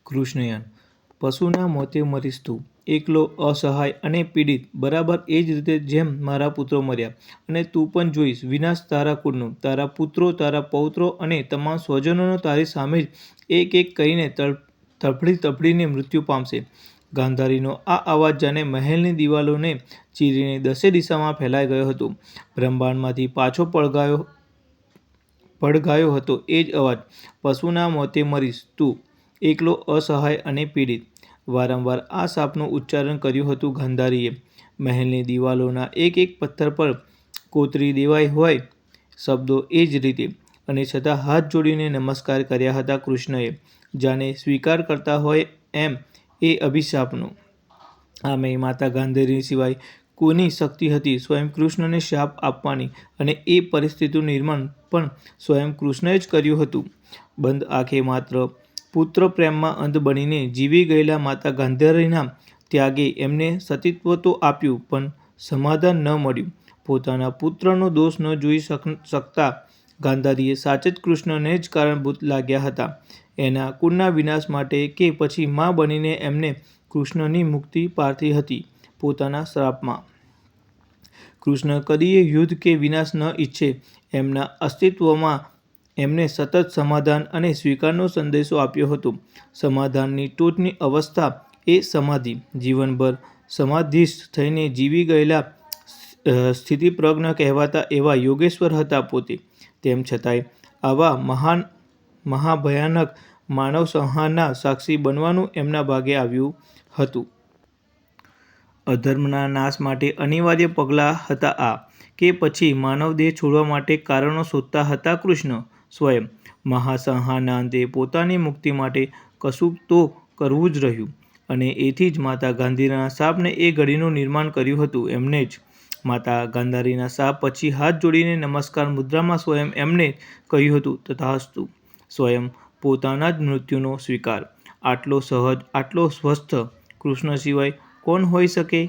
કૃષ્ણયાન પશુના મોતે મરીશ તું, એકલો, અસહાય અને પીડિત, બરાબર એ જ રીતે જેમ મારા પુત્રો મર્યા, અને તું પણ જોઈશ વિનાશ તારા કુળનો, તારા પુત્રો, તારા પૌત્રો અને તમામ સ્વજનોનો તારી સામે જ એક એક કરીને તડફડી તડફડીને મૃત્યુ પામશે. ગાંધારીનો આ અવાજ જાણે મહેલની દિવાલોને ચીરીને દસે દિશામાં ફેલાઈ ગયો હતો. બ્રહ્માંડમાંથી પાછો પડઘાયો હતો એ જ અવાજ, પશુના મોતે મરીશ તું, એકલો, અસહાય અને પીડિત. વારંવાર આ શાપનું ઉચ્ચારણ કર્યું હતું ગાંધારીએ. મહેલની દિવાલોના એક એક પથ્થર પર કોતરી દેવાય હોય શબ્દો એ જ રીતે, અને છતાં હાથ જોડીને નમસ્કાર કર્યા હતા કૃષ્ણએ, જાણે સ્વીકાર કરતા હોય એમ એ અભિશાપનો. આમે માતા ગાંધારી સિવાય કોની શક્તિ હતી સ્વયં કૃષ્ણને શાપ આપવાની, અને એ પરિસ્થિતિનું નિર્માણ પણ સ્વયં કૃષ્ણએ જ કર્યું હતું. બંધ આંખે માત્ર પુત્ર પ્રેમમાં અંધ બનીને જીવી ગયેલા માતા ગાંધારીના ત્યાગે એમને સતીત્વ તો આપ્યું, પણ સમાધાન ન મળ્યું. પોતાના પુત્રનો દોષ ન જોઈ શકતા ગાંધારીએ સાચે જ કૃષ્ણને જ કારણભૂત લાગ્યા હતા, એના કુળના વિનાશ માટે, કે પછી મા બનીને એમને કૃષ્ણની મુક્તિ પારથી હતી પોતાના શ્રાપમાં. કૃષ્ણ કદીય યુદ્ધ કે વિનાશ ન ઈચ્છે. એમના અસ્તિત્વમાં એમને સતત સમાધાન અને સ્વીકારનો સંદેશો આપ્યો હતો. સમાધાનની ટોચની અવસ્થા એ સમાધિ. જીવનભર સમાધિસ્થ થઈને જીવી ગયેલા સ્થિતિપ્રજ્ઞ કહેવાતા એવા યોગેશ્વર હતા પોતે. તેમ છતાંય આવા મહાભયાનક માનવ સંહારના સાક્ષી બનવાનું એમના ભાગે આવ્યું હતું. અધર્મના નાશ માટે અનિવાર્ય પગલાં હતા આ, કે પછી માનવદેહ છોડવા માટે કારણો શોધતા હતા કૃષ્ણ સ્વયં? મહાસંહારના અંતે પોતાની મુક્તિ માટે કશુંક તો કરવું જ રહ્યું, અને એથી જ માતા ગાંધારીના શાપને એ ઘડીનું નિર્માણ કર્યું હતું એમને જ. માતા ગાંધારીના શાપ પછી હાથ જોડીને નમસ્કાર મુદ્રામાં સ્વયં એમને કહ્યું હતું તથાસ્તુ, સ્વયં પોતાના જ મૃત્યુનો સ્વીકાર. આટલો સહજ, આટલો સ્વસ્થ કૃષ્ણ સિવાય કોણ હોઈ શકે?